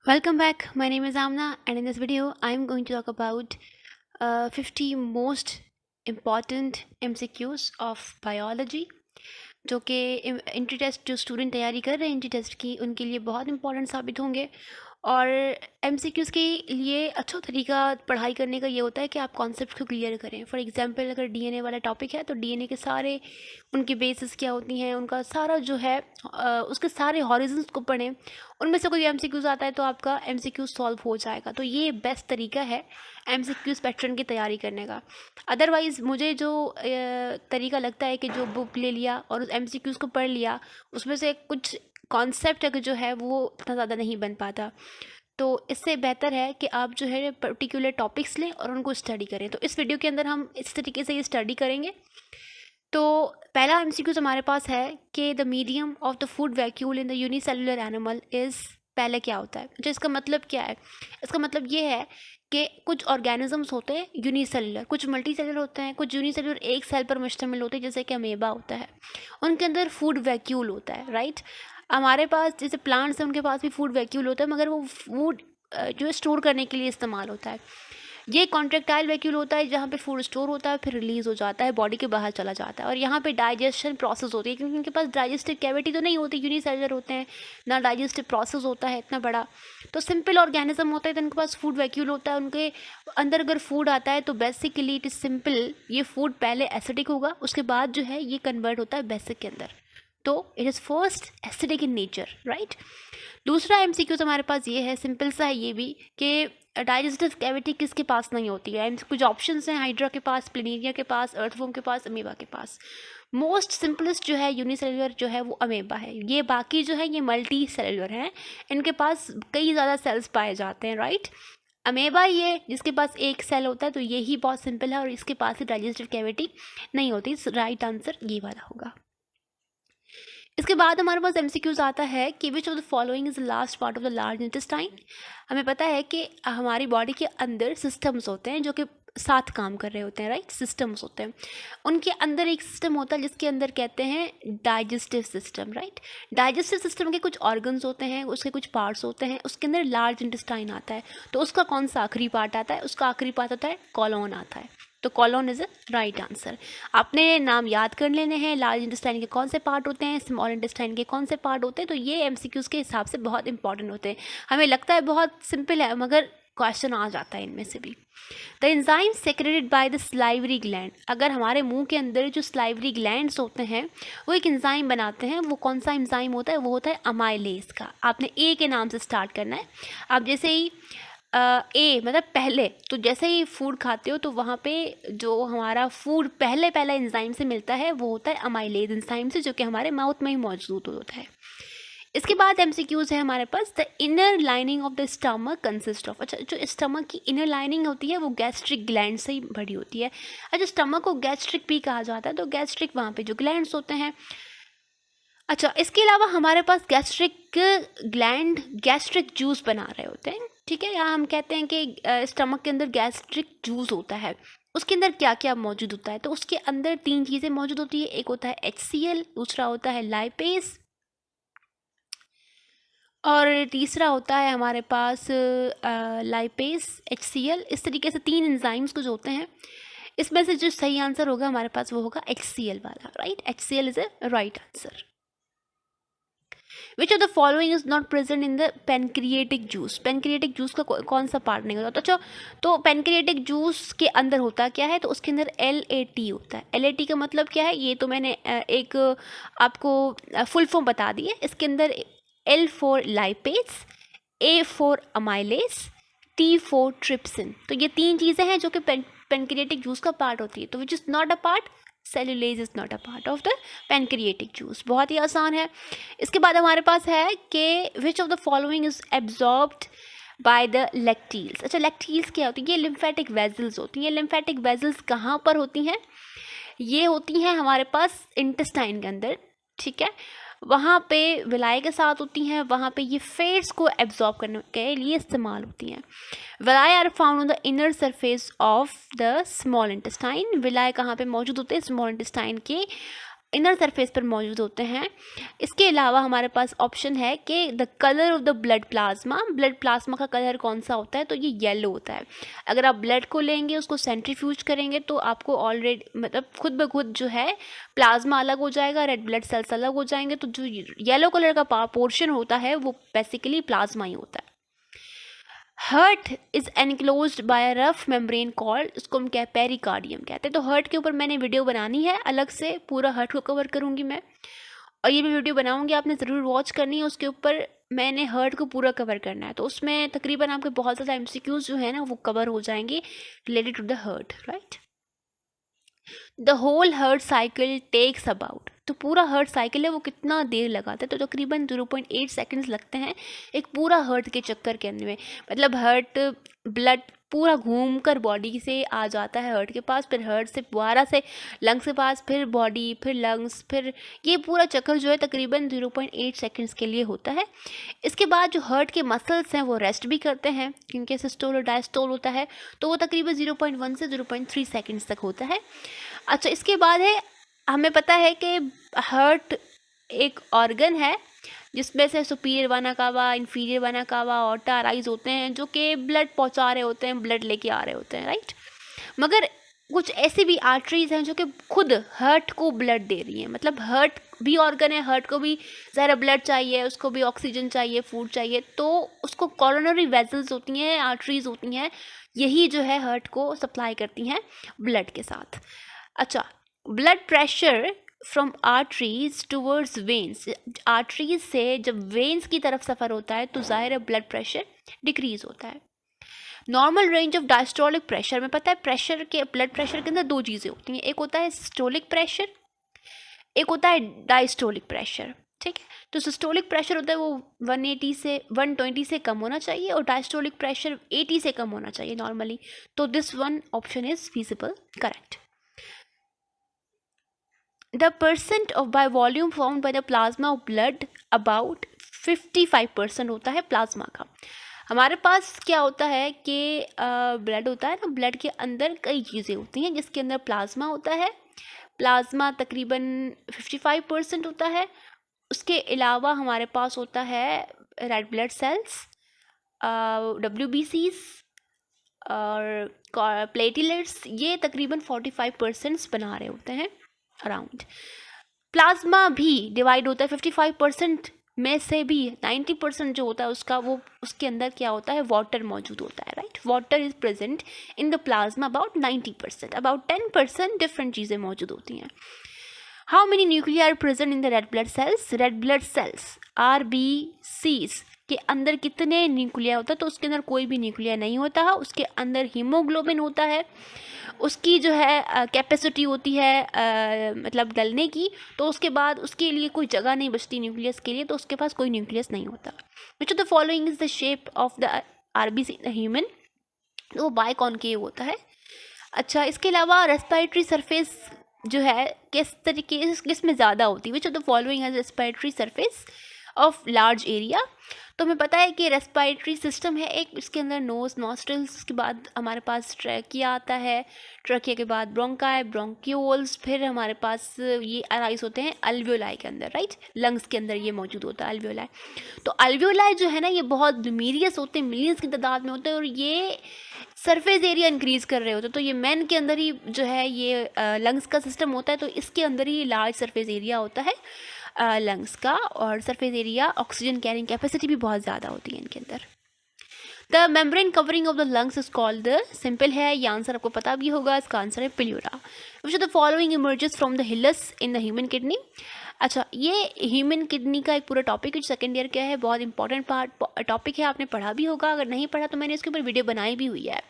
Welcome back. My name is Amna, and in this video, I am going to talk about 50 most important MCQs of biology जो कि entry test जो student तैयारी कर रहे हैं entry test की उनके लिए बहुत इंपॉर्टेंट साबित होंगे। और एमसीक्यूज़ के लिए अच्छा तरीका पढ़ाई करने का ये होता है कि आप कॉन्सेप्ट को क्लियर करें। फॉर एग्जांपल अगर डीएनए वाला टॉपिक है तो डीएनए के सारे उनकी बेसिस क्या होती हैं, उनका सारा जो है उसके सारे हॉरिजन्स को पढ़ें। उनमें से कोई एमसीक्यूज़ आता है तो आपका एमसीक्यू सॉल्व हो जाएगा। तो ये बेस्ट तरीका है एमसीक्यूज़ पैटर्न की तैयारी करने का। अदरवाइज़ मुझे जो तरीका लगता है कि जो बुक ले लिया और उस एमसीक्यूज़ को पढ़ लिया, उसमें से कुछ कॉन्सेप्ट अगर जो है वो इतना ज़्यादा नहीं बन पाता। तो इससे बेहतर है कि आप जो है पर्टिकुलर टॉपिक्स लें और उनको स्टडी करें। तो इस वीडियो के अंदर हम इस तरीके से ये स्टडी करेंगे। तो पहला एमसीक्यूज हमारे पास है कि the medium of the food vacuole in the unicellular animal is, पहले क्या होता है। जो इसका मतलब क्या है, इसका मतलब ये है कि कुछ ऑर्गेनिजम्स होते हैं यूनिसेलुलर, कुछ मल्टी सेलुलर होते हैं, कुछ यूनिसेलुलर एक सेल पर मुश्तमिल होते हैं जैसे कि अमेबा होता है। उनके अंदर फूड वैक्यूल होता है, राइट। हमारे पास जैसे प्लांट्स हैं उनके पास भी फूड वैक्यूल होता है, मगर वो फूड जो है स्टोर करने के लिए इस्तेमाल होता है। ये कॉन्ट्रेक्टाइल वैक्यूल होता है जहाँ पे फूड स्टोर होता है फिर रिलीज़ हो जाता है, बॉडी के बाहर चला जाता है। और यहाँ पे डाइजेशन प्रोसेस होती है क्योंकि उनके पास डाइजेस्टिव कैविटी तो नहीं होती, यूनिसेलुलर होते हैं, ना डाइजेस्टिव प्रोसेस होता है इतना बड़ा। तो सिंपल ऑर्गेनिज्म होता है तो उनके पास फूड वैक्यूल होता है। उनके अंदर अगर फूड आता है तो बेसिकली इट इज़ सिंपल, ये फूड पहले एसिडिक होगा, उसके बाद जो है ये कन्वर्ट होता है बेसिक के अंदर। तो it is first acidic in nature, right. दूसरा एमसीक्यू तो हमारे पास ये है, सिंपल सा है ये भी, कि डाइजेस्टिव कैविटी किसके पास नहीं होती है। कुछ ऑप्शंस हैं, हाइड्रा के पास, प्लेनेरिया के पास, अर्थवॉर्म के पास, अमीबा के पास। मोस्ट सिंपलेस्ट जो है यूनिसेलुलर जो है वो अमीबा है। ये बाकी जो है ये मल्टी सेलुलर हैं, इनके पास कई ज़्यादा सेल्स पाए जाते हैं, राइट। अमेबा ये जिसके पास एक सेल होता है, तो ये ही बहुत सिंपल है और इसके पास ही डाइजेस्टिव कैविटी नहीं होती। राइट आंसर ये वाला होगा। इसके बाद हमारे पास एमसीक्यूज आता है कि which of the following is the last part of the large intestine. हमें पता है कि हमारी बॉडी के अंदर सिस्टम्स होते हैं जो कि साथ काम कर रहे होते हैं, राइट। सिस्टम्स होते हैं, उनके अंदर एक सिस्टम होता है जिसके अंदर कहते हैं digestive system, right. Digestive system के कुछ ऑर्गन्स होते हैं, उसके कुछ पार्ट्स होते हैं, उसके अंदर लार्ज इंटेस्टाइन आता है। तो उसका कौन सा आखिरी पार्ट आता है, उसका आखिरी पार्ट होता है कॉलोन आता है। तो colon is a right answer. आपने नाम याद कर लेने हैं, लार्ज इंटेस्टाइन के कौन से पार्ट होते हैं, स्मॉल इंटेस्टाइन के कौन से पार्ट होते हैं। तो ये एमसीक्यूज के हिसाब से बहुत इंपॉर्टेंट होते हैं। हमें लगता है बहुत सिंपल है मगर क्वेश्चन आ जाता है इनमें से भी। The enzyme secreted by the salivary gland, अगर हमारे मुंह के अंदर जो स्लाइवरी ग्लैंड्स होते हैं वो एक एंजाइम बनाते हैं, वो कौन सा एंजाइम होता है, वो होता है अमाइलेज का। आपने ए के नाम से स्टार्ट करना है। आप जैसे ही ए मतलब पहले, तो जैसे ही फूड खाते हो तो वहाँ पे जो हमारा फूड पहले पहला एंजाइम से मिलता है वो होता है अमाइलेज एंजाइम से, जो कि हमारे माउथ में ही मौजूद होता है। इसके बाद एमसीक्यूज है हमारे पास, the inner lining of the stomach consist of. अच्छा, जो स्टमक की इनर लाइनिंग होती है वो गैस्ट्रिक ग्लैंड से ही भरी होती है। अच्छा, स्टमक को गैस्ट्रिक भी कहा जाता है, तो गैस्ट्रिक वहाँ पे जो ग्लैंड्स होते हैं। अच्छा, इसके अलावा हमारे पास गैस्ट्रिक ग्लैंड गैस्ट्रिक जूस बना रहे होते हैं, ठीक है। यहाँ हम कहते हैं कि स्टमक के अंदर गैस्ट्रिक जूस होता है। उसके अंदर क्या क्या मौजूद होता है, तो उसके अंदर तीन चीज़ें मौजूद होती है। एक होता है HCl, दूसरा होता है लाइपेस, और तीसरा होता है हमारे पास लाइपेस HCl। इस तरीके से तीन एंजाइम्स कुछ होते हैं। इसमें से जो सही आंसर होगा हमारे पास वो होगा HCl वाला, right. HCl is a right answer. Which of the following is not present in the pancreatic juice. Pancreatic juice का कौन सा पार्ट नहीं होता। तो अच्छा, तो पेनक्रिएटिक जूस के अंदर होता क्या है, तो उसके अंदर LAT होता है। LAT का मतलब क्या है, ये तो मैंने एक आपको फुल फॉर्म बता दी है। इसके अंदर L for lipase, A for amylase, T for trypsin. तो ये तीन चीज़ें हैं जो कि पेनक्रिएटिक जूस का पार्ट होती है। तो which is not a part, cellulase is not a part of the pancreatic juice. बहुत ही आसान है। इसके बाद हमारे पास है कि which of the following is absorbed by the lacteals. अच्छा, लेक्टील्स क्या होती है, ये लिम्फेटिक वेजल्स होती हैं। लिम्फेटिक वेजल्स कहाँ पर होती हैं, ये होती हैं हमारे पास इंटेस्टाइन के अंदर, ठीक है। वहाँ पे विलाय के साथ होती हैं, वहाँ पे ये फेट्स को एब्जॉर्ब करने के लिए इस्तेमाल होती हैं। Villi are found on the inner surface of the small intestine. Villi कहाँ पे मौजूद होते हैं, स्मॉल इंटेस्टाइन के इनर सरफेस पर मौजूद होते हैं। इसके अलावा हमारे पास ऑप्शन है कि the colour of the blood plasma का कलर कौन सा होता है, तो ये येलो होता है। अगर आप ब्लड को लेंगे, उसको सेंट्रीफ्यूज करेंगे, तो आपको ऑलरेडी मतलब खुद ब खुद जो है प्लाज्मा अलग हो जाएगा, रेड ब्लड सेल्स अलग हो जाएंगे, तो जो येलो कलर का पोर्शन होता है वो बेसिकली प्लाज्मा ही होता है। Heart is enclosed by a rough membrane called, उसको हम क्या पेरिकार्डियम कहते हैं। तो हर्ट के ऊपर मैंने वीडियो बनानी है अलग से, पूरा हर्ट को कवर करूँगी मैं, और ये भी वीडियो बनाऊंगी, आपने ज़रूर वॉच करनी है। उसके ऊपर मैंने हर्ट को पूरा कवर करना है, तो उसमें तकरीबन आपके बहुत ज़्यादा एमसीक्यूज जो है ना वो कवर हो जाएंगे related to the heart, right. The whole heart cycle takes about, तो पूरा हर्ट साइकिल है वो कितना देर लगाता है, तो तकरीबन 0.8 सेकेंड्स लगते हैं एक पूरा हर्ट के चक्कर के अंदर में। मतलब हर्ट ब्लड पूरा घूम कर बॉडी से आ जाता है हर्ट के पास, फिर हर्ट से दोबारा से लंग्स के पास, फिर बॉडी, फिर लंग्स, फिर ये पूरा चक्कर जो है तकरीबन 0.8 सेकेंड्स के लिए होता है। इसके बाद जो हर्ट के मसल्स हैं वो रेस्ट भी करते हैं, क्योंकि सिस्टोल और डायस्टोल होता है, तो वो तकरीबन 0.1 से 0.3 सेकेंड्स तक होता है। अच्छा, इसके बाद है, हमें पता है कि हार्ट एक ऑर्गन है जिसमें से सुपीरियर वाना कावा, इंफीरियर वाना कावा, ऑर्टा अराइज होते हैं, जो कि ब्लड पहुंचा रहे होते हैं, ब्लड लेके आ रहे होते हैं, राइट। मगर कुछ ऐसी भी आर्टरीज हैं जो कि खुद हार्ट को ब्लड दे रही हैं। मतलब हार्ट भी ऑर्गन है, हार्ट को भी ज़रा ब्लड चाहिए, उसको भी ऑक्सीजन चाहिए, फूड चाहिए, तो उसको कॉरोनरी वेजल्स होती हैं, आर्टरीज होती हैं, यही जो है हार्ट को सप्लाई करती हैं ब्लड के साथ। अच्छा, blood pressure from arteries towards veins, arteries से जब वेन्स की तरफ सफ़र होता है तो ज़ाहिर है ब्लड प्रेशर डिक्रीज होता है। Normal range of diastolic pressure में पता है प्रेशर के, ब्लड प्रेशर के अंदर दो चीज़ें होती हैं, एक होता है सिस्टोलिक प्रेशर, एक होता है डायस्टोलिक प्रेशर, ठीक है। तो सिस्टोलिक प्रेशर होता है वो 180 से 120 से कम होना चाहिए, और डायस्टोलिक प्रेशर 80 से कम होना चाहिए नॉर्मली। तो this one option is feasible, correct. The percent of by volume formed by the plasma of blood about 55% होता है प्लाज्मा का। हमारे पास क्या होता है कि ब्लड होता है ना, ब्लड के अंदर कई चीज़ें होती हैं, जिसके अंदर प्लाज्मा होता है। प्लाज्मा तकरीबन 55% होता है। उसके अलावा हमारे पास होता है रेड ब्लड सेल्स, WBCs और प्लेटलेट्स, ये तकरीबन 45% बना रहे होते हैं अराउंड। प्लाज्मा भी डिवाइड होता है 55% में से भी 90% जो होता है उसका, वो उसके अंदर क्या होता है, वाटर मौजूद होता है, right. Water is present in the plasma about 90%, about 10% different चीज़ें मौजूद होती हैं। How many nuclei are present in the red blood cells, red blood cells RBCs के अंदर कितने न्यूक्लिया होता है, तो उसके अंदर कोई भी न्यूक्लिया नहीं होता है, उसके अंदर हीमोग्लोबिन होता है, उसकी जो है कैपेसिटी होती है मतलब गलने की, तो उसके बाद उसके लिए कोई जगह नहीं बचती न्यूक्लियस के लिए, तो उसके पास कोई न्यूक्लियस नहीं होता। विच of the following is the shape of the RBC in the human, तो वो बाइकॉनकेव होता है। अच्छा, इसके अलावा रेस्पिरेटरी सरफेस जो है किस तरीके किस में ज़्यादा होती है, विच of the following has respiratory surface of large area. तो हमें पता है कि रेस्पिरेटरी सिस्टम है एक, इसके अंदर नोज, नॉस्ट्रल्स, उसके बाद हमारे पास ट्रैकिया आता है, ट्रैकिया के बाद ब्रोंकाई, ब्रोंक्यूल्स, फिर हमारे पास ये अराइज होते हैं अल्वियोलाई के अंदर, राइट। लंग्स के अंदर ये मौजूद होता है अल्वियोलाई। तो अल्वियोलाई जो है ना ये बहुत ल्यूमीरियस होते हैं, मिलियंस की तादाद में होते हैं, और ये सरफेस एरिया इंक्रीज़ कर रहे होते हैं। तो ये मैन के अंदर ही जो है ये लंग्स का सिस्टम होता है, तो इसके अंदर ही लार्ज सरफेस एरिया होता है लंग्स का, और surface area oxygen carrying capacity भी बहुत ज़्यादा होती है इनके अंदर। The membrane covering of the lungs is called the, simple है ये आंसर, आपको पता भी होगा, इसका आंसर है pleura. Which of the following emerges from the hilus in the human kidney. अच्छा, ये ह्यूमन किडनी का एक पूरा टॉपिक है, सेकेंड ईयर का है, बहुत इंपॉर्टेंट पार्ट टॉपिक है, आपने पढ़ा भी होगा, अगर नहीं पढ़ा तो मैंने इसके ऊपर वीडियो बनाई भी हुई है,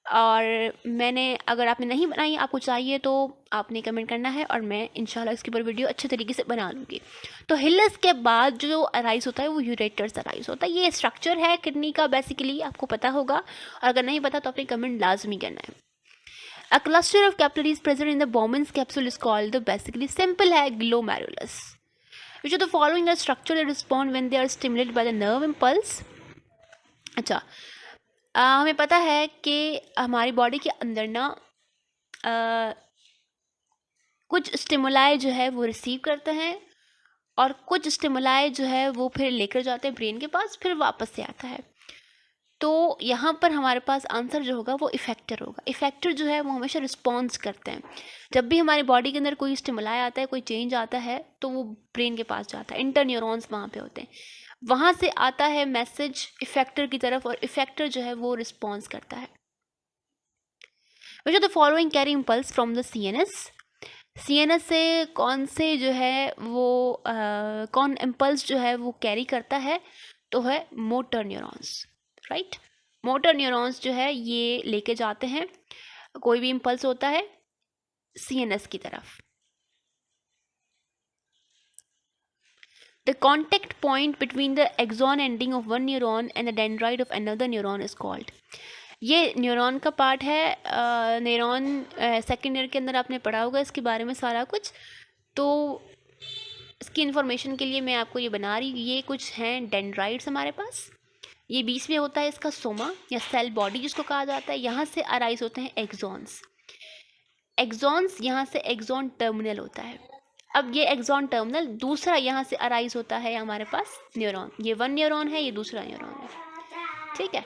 और मैंने, अगर आपने नहीं बनाई, आपको चाहिए तो आपने कमेंट करना है, और मैं इंशाल्लाह इसके ऊपर वीडियो अच्छे तरीके से बना लूँगी। तो हिलस के बाद जो अराइज होता है वो यूरेटर्स अराइज होता है। ये स्ट्रक्चर है किडनी का, बेसिकली आपको पता होगा, और अगर नहीं पता तो आपने कमेंट लाजमी करना है। A cluster of capillaries present in the Bowman's capsule is called the, basically simple है, glomerulus. Which of the following are structure respond when they are stimulated by the nerve impulse. अच्छा, हमें पता है कि हमारी बॉडी के अंदर ना कुछ स्टिमुलाई जो है वो रिसीव करते हैं और कुछ स्टिमुलाई जो है वो फिर लेकर जाते हैं ब्रेन के पास, फिर वापस से आता है। तो यहाँ पर हमारे पास आंसर जो होगा वो इफेक्टर होगा। इफेक्टर जो है वो हमेशा रिस्पॉन्स करते हैं। जब भी हमारी बॉडी के अंदर कोई स्टिमुलाई आता है, कोई चेंज आता है, तो वो ब्रेन के पास जाता है, इंटरन्यूरॉन्स वहाँ पे होते हैं, वहाँ से आता है मैसेज इफेक्टर की तरफ और इफेक्टर जो है वो रिस्पॉन्स करता है। Which are the following carry impulse from the CNS। CNS से कौन से जो है वो कौन इम्पल्स जो है वो कैरी करता है, तो है motor neurons, right. Motor neurons जो है ये लेके जाते हैं कोई भी इम्पल्स होता है CNS की तरफ। The contact point between the axon ending of one neuron and the dendrite of another neuron is called। ये न्यूरॉन का पार्ट है। न्यूरॉन सेकेंड ईयर के अंदर आपने पढ़ा होगा इसके बारे में सारा कुछ, तो इसकी इन्फॉर्मेशन के लिए मैं आपको ये बना रही हूँ। ये कुछ हैं डेंड्राइट्स हमारे पास, ये बीच में होता है इसका सोमा या सेल बॉडी जिसको कहा जाता है। यहाँ से अराइज होते हैं एक्सॉन्स। एक्सॉन्स यहाँ से एक्सॉन टर्मिनल होता है। अब ये एक्सॉन टर्मिनल दूसरा यहाँ से अराइज होता है हमारे पास न्यूरॉन। ये वन न्यूरॉन है, ये दूसरा न्यूरॉन है, ठीक है।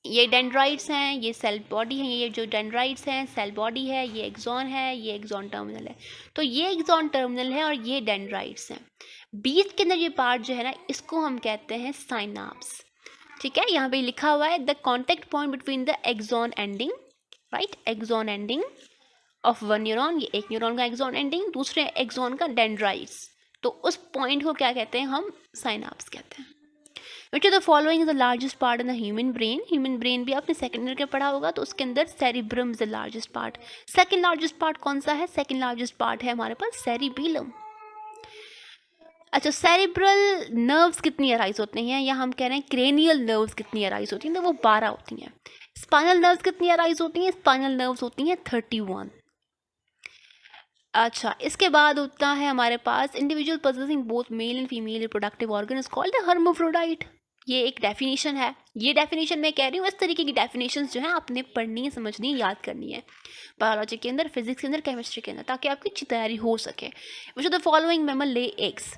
ये डेंड्राइट्स हैं, ये सेल बॉडी है। ये जो डेंड्राइट्स हैं सेल बॉडी है, ये एक्सॉन है, ये एक्सॉन टर्मिनल है। तो ये एक्सॉन टर्मिनल है और ये डेंड्राइट्स हैं। बीच के अंदर ये पार्ट जो है ना, इसको हम कहते हैं साइनाप्स, ठीक है। यहाँ पे लिखा हुआ है the contact point between the axon ending, right, axon ending of one neuron, ये एक न्यूरॉन का एक्सॉन एंडिंग, दूसरे एक्सॉन का डेंड्राइट्स, तो उस पॉइंट को क्या कहते हैं हम, साइनाप्स कहते हैं। विच of the following is the largest part in the human brain. Human brain भी आपने सेकेंड ईयर के पढ़ा होगा, तो उसके अंदर cerebrum is the largest part. Second largest part कौन सा है, सेकेंड लार्जेस्ट पार्ट है हमारे पास सेरिबेलम। अच्छा, सेरिब्रल नर्व्स कितनी अराइज होते हैं, या हम कह रहे हैं क्रेनियल नर्व्स कितनी अराइज होती हैं, तो वो 12 होती हैं। स्पाइनल नर्व्स कितनी अराइज होती हैं, स्पाइनल नर्व्स होती हैं 31। अच्छा, इसके बाद होता है हमारे पास individual possessing both male and female reproductive organ is called a hermaphrodite. ये एक डेफिनेशन है। ये डेफिनेशन मैं कह रही हूँ, इस तरीके की डेफिनेशंस जो है आपने पढ़नी है, समझनी है, याद करनी है बायोलॉजी के अंदर, फिजिक्स के अंदर, केमिस्ट्री के अंदर, ताकि आपकी अच्छी तैयारी हो सके। विच of the following mammal lay eggs.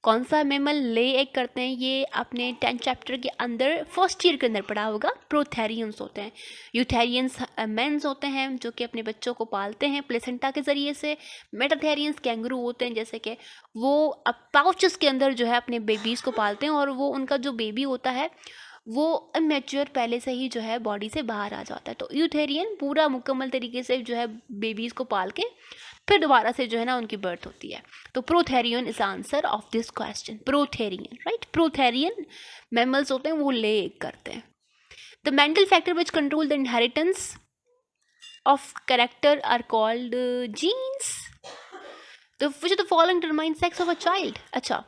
कौन सा मैमल ले एग करते हैं, ये आपने 10th चैप्टर के अंदर फर्स्ट ईयर के अंदर पढ़ा होगा। प्रोथेरियंस होते हैं। यूथेरियंस मेंस होते हैं जो कि अपने बच्चों को पालते हैं प्लेसेंटा के ज़रिए से। मेटाथेरियंस कैंगरू होते हैं, जैसे कि वो पाउचेस के अंदर जो है अपने बेबीज़ को पालते हैं, और वो उनका जो बेबी होता है वो इमेच्योर पहले से ही जो है बॉडी से बाहर आ जाता है। तो यूथेरियन पूरा मुकम्मल तरीके से जो है बेबीज़ को पाल के फिर दोबारा से जो है ना उनकी बर्थ होती है। तो prototherian is answer of this question, prototherian, right. Prototherian mammals होते हैं, वो ले एग करते हैं। The mental factor which control the inheritance of character are called genes. तो which of the following determine sex of a child. अच्छा,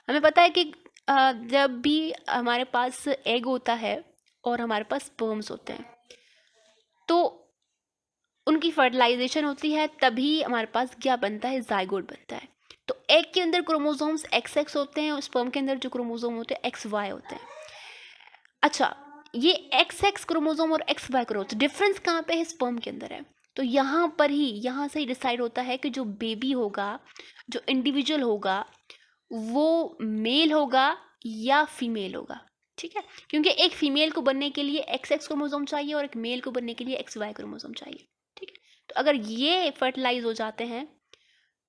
हमें पता है कि जब भी हमारे पास एग होता है और हमारे पास स्पर्म्स होते हैं, तो उनकी फर्टिलाइजेशन होती है, तभी हमारे पास क्या बनता है, जाइगोट बनता है। तो एग के अंदर क्रोमोसोम्स XX होते हैं और स्पर्म के अंदर जो क्रोमोसोम होते हैं XY होते हैं। अच्छा, ये XX क्रोमोसोम और XY क्रोमोसोम डिफरेंस कहाँ पे है, स्पर्म के अंदर है। तो यहाँ पर ही, यहाँ से ही डिसाइड होता है कि जो बेबी होगा, जो इंडिविजुअल होगा, वो मेल होगा या फीमेल होगा, ठीक है। क्योंकि एक फीमेल को बनने के लिए XX क्रोमोसोम चाहिए और एक मेल को बनने के लिए XY क्रोमोसोम चाहिए, ठीक है। तो अगर ये फर्टिलाइज हो जाते हैं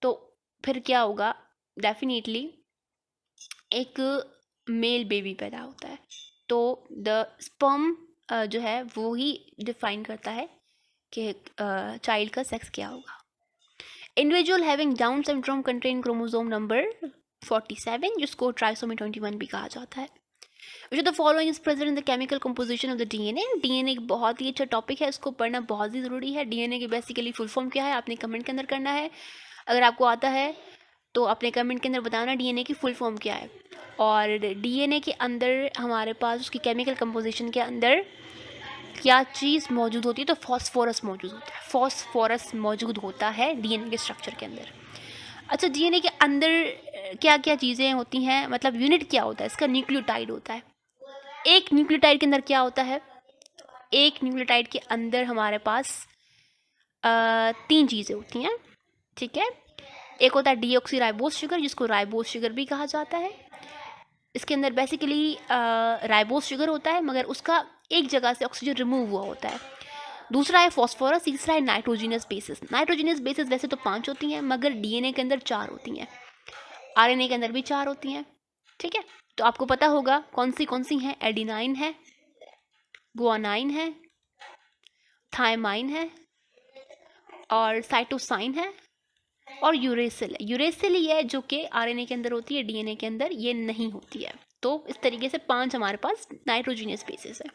तो फिर क्या होगा, डेफिनेटली एक मेल बेबी पैदा होता है। तो द स्पर्म जो है वो ही डिफाइन करता है कि चाइल्ड का सेक्स क्या होगा। Individual having down syndrome contain chromosome number 47, जिसको ट्राइसोमी 21 भी कहा जाता है। विच of the following is present in the chemical composition of the DNA। DNA एक बहुत ही अच्छा टॉपिक है, इसको पढ़ना बहुत ही ज़रूरी है। DNA की बेसिकली फुल फॉर्म क्या है, आपने कमेंट के अंदर करना है। अगर आपको आता है तो अपने कमेंट के अंदर बताना DNA की फुल फॉर्म क्या है। और DNA के अंदर हमारे पास उसकी केमिकल कंपोजिशन के अंदर क्या चीज़ मौजूद होती है, तो फॉस्फोरस मौजूद होता है। फॉस्फोरस मौजूद होता है DNA के स्ट्रक्चर के अंदर। अच्छा, DNA के अंदर क्या क्या चीज़ें होती हैं, मतलब यूनिट क्या होता है इसका, न्यूक्लियोटाइड होता है। एक न्यूक्लियोटाइड के अंदर क्या होता है, एक न्यूक्लियोटाइड के अंदर हमारे पास 3 चीज़ें होती हैं। ठीक है। एक होता है डीऑक्सी राइबोस शुगर, जिसको राइबोस शुगर भी कहा जाता है। इसके अंदर बेसिकली राइबोस शुगर होता है, मगर उसका एक जगह से ऑक्सीजन रिमूव हुआ होता है। दूसरा है फॉस्फोरस, तीसरा है नाइट्रोजिनस बेसिस। नाइट्रोजिनस बेसिस वैसे तो 5 होती हैं, मगर डीएनए के अंदर 4 होती हैं, आरएनए के अंदर भी 4 होती हैं। ठीक है, तो आपको पता होगा कौन सी हैं। एडिनाइन है, गुआनाइन है, थायमाइन है, और साइटोसाइन है, और यूरेसिल है। यूरेसिल ही है जो कि आरएनए के अंदर होती है, डीएनए के अंदर ये नहीं होती है। तो इस तरीके से 5 हमारे पास नाइट्रोजीनियस बेसिस है।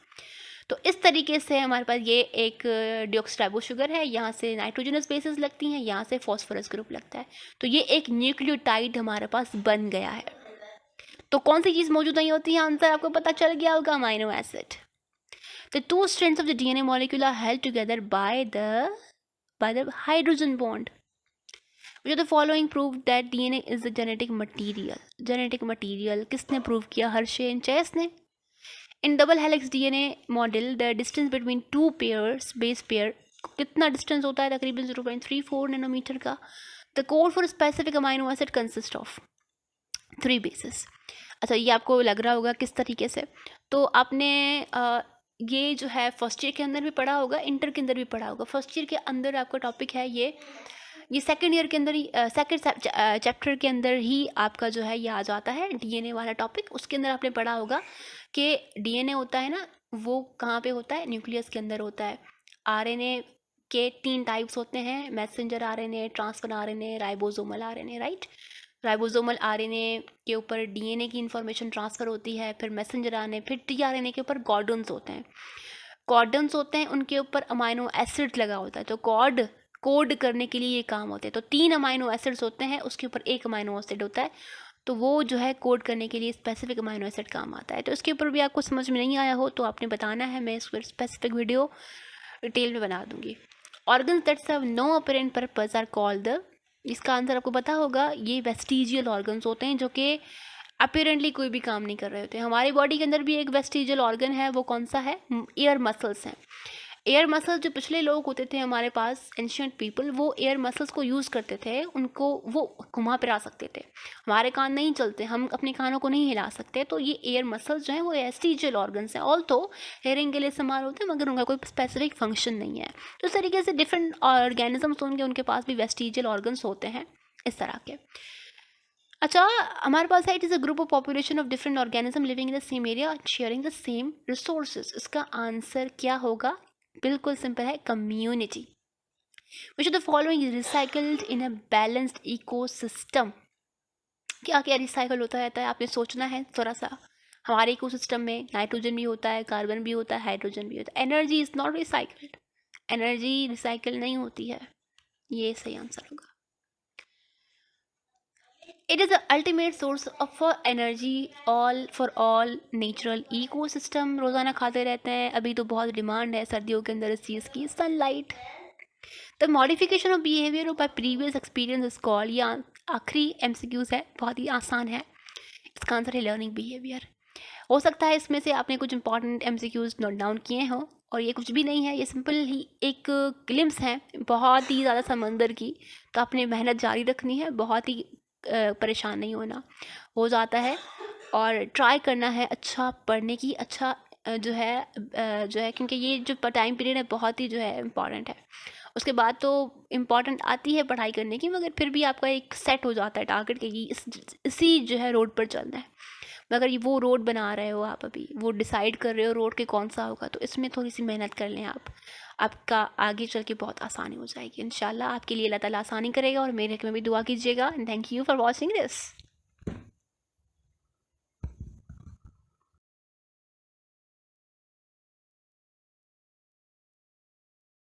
तो इस तरीके से हमारे पास ये एक डिऑक्सराइबो शुगर है, यहाँ से नाइट्रोजनस बेसिस लगती हैं, यहाँ से फॉस्फोरस ग्रुप लगता है। तो ये एक न्यूक्लियोटाइड हमारे पास बन गया है। तो कौन सी चीज़ मौजूद नहीं होती है, आंसर आपको पता चल गया होगा, amino acid. The two strands of the DNA molecule are held together by the hydrogen bond. Which of the following proved that DNA is the genetic material? Genetic material किसने प्रूव किया? Hershey and chess ने। In double helix DNA model, the distance between two pairs, base pair, कितना distance होता है? तकरीबन 0.34 nanometre का। The code for specific amino acid consists of 3 bases. अच्छा, ये आपको लग रहा होगा किस तरीके से। तो आपने ये जो है फर्स्ट ईयर के अंदर भी पढ़ा होगा, इंटर के अंदर भी पढ़ा होगा। फर्स्ट ईयर के अंदर आपका टॉपिक है ये सेकेंड ईयर के अंदर ही सेकेंड चैप्टर के अंदर ही आपका जो है ये आ जाता है डीएनए वाला टॉपिक। उसके अंदर आपने पढ़ा होगा कि डीएनए होता है ना, वो कहाँ पे होता है? न्यूक्लियस के अंदर होता है। आरएनए के 3 टाइप्स होते हैं, messenger RNA, transfer RNA, ribosomal RNA, right. Ribosomal RNA के ऊपर डीएनए की इन्फॉर्मेशन ट्रांसफ़र होती है, फिर मैसेंजर आरएनए, फिर टीआरएनए के ऊपर कॉर्डन्स होते हैं। कॉर्डन्स होते हैं, उनके ऊपर अमाइनो एसिड लगा होता है, तो कोड करने के लिए ये काम होते हैं। तो 3 अमाइनो एसिड्स होते हैं, उसके ऊपर 1 अमाइनो एसिड होता है, तो वो जो है कोड करने के लिए स्पेसिफिक अमाइनो एसिड काम आता है। तो इसके ऊपर भी आपको समझ में नहीं आया हो तो आपने बताना है, मैं इस पर स्पेसिफिक वीडियो डिटेल में बना दूंगी। Organs that serve no apparent purpose are called the, इसका आंसर आपको पता होगा, ये वेस्टिजियल ऑर्गन्स होते हैं जो कि अपीरेंटली कोई भी काम नहीं कर रहे होते हैं। हमारी बॉडी के अंदर भी एक वेस्टिजियल ऑर्गन है, वो कौन सा है? एयर मसल्स हैं। एयर मसल्स जो पिछले लोग होते थे हमारे पास, एंशियंट पीपल, वो एयर मसल्स को यूज़ करते थे, उनको वो घुमा फिरा सकते थे। हमारे कान नहीं चलते, हम अपने कानों को नहीं हिला सकते, तो ये एयर मसल्स जो हैं वो वेस्टिजियल ऑर्गन्स हैं। ऑल्थो हेयरिंग के लिए इस्तेमाल होते हैं, मगर उनका कोई स्पेसिफिक फंक्शन नहीं है। तो इस तरीके से डिफरेंट ऑर्गेनिजम्स होंगे, उनके पास भी वेस्टिजियल ऑर्गन्स होते हैं इस तरह के। अच्छा, हमारे पास है it is a group of population of different organism living in the same area sharing the same resources. इसका आंसर क्या होगा? बिल्कुल सिंपल है, community. Which of the following is recycled in a balanced ecosystem? क्या क्या recycle होता रहता है, आपने सोचना है थोड़ा सा। हमारे इकोसिस्टम में नाइट्रोजन भी होता है, कार्बन भी होता है, हाइड्रोजन भी होता है। Energy is not recycled, energy recycle नहीं होती है, ये सही आंसर होगा। It is the ultimate source of energy for all natural ecosystem। रोज़ाना खाते रहते हैं, अभी तो बहुत डिमांड है सर्दियों के अंदर इस चीज़ की, sunlight. The modification of behaviour bye previous experience is called, या आखिरी एमसीक्यूज है, बहुत ही आसान है, इसका आंसर है लर्निंग बिहेवियर। हो सकता है इसमें से आपने कुछ इंपॉर्टेंट एमसीक्यूज नोट डाउन किए हों, और ये कुछ भी नहीं है, ये सिंपल ही एक ग्लिम्स है बहुत ही ज़्यादा समंदर की। तो आपने मेहनत जारी रखनी है, बहुत ही परेशान नहीं होना, हो जाता है। और ट्राई करना है अच्छा पढ़ने की, अच्छा जो है क्योंकि ये जो टाइम पीरियड है बहुत ही जो है इम्पॉर्टेंट है। उसके बाद तो इम्पॉर्टेंट आती है पढ़ाई करने की, मगर फिर भी आपका एक सेट हो जाता है टारगेट कि इसी जो है रोड पर चलना है। मगर ये वो रोड बना रहे हो आप, अभी वो डिसाइड कर रहे हो रोड के कौन सा होगा, तो इसमें थोड़ी सी मेहनत कर लें आप, आपका आगे चल के बहुत आसानी हो जाएगी इंशाल्लाह। आपके लिए अल्लाह ताला आसानी करेगा, और मेरे में भी दुआ कीजिएगा। And thank you for watching this.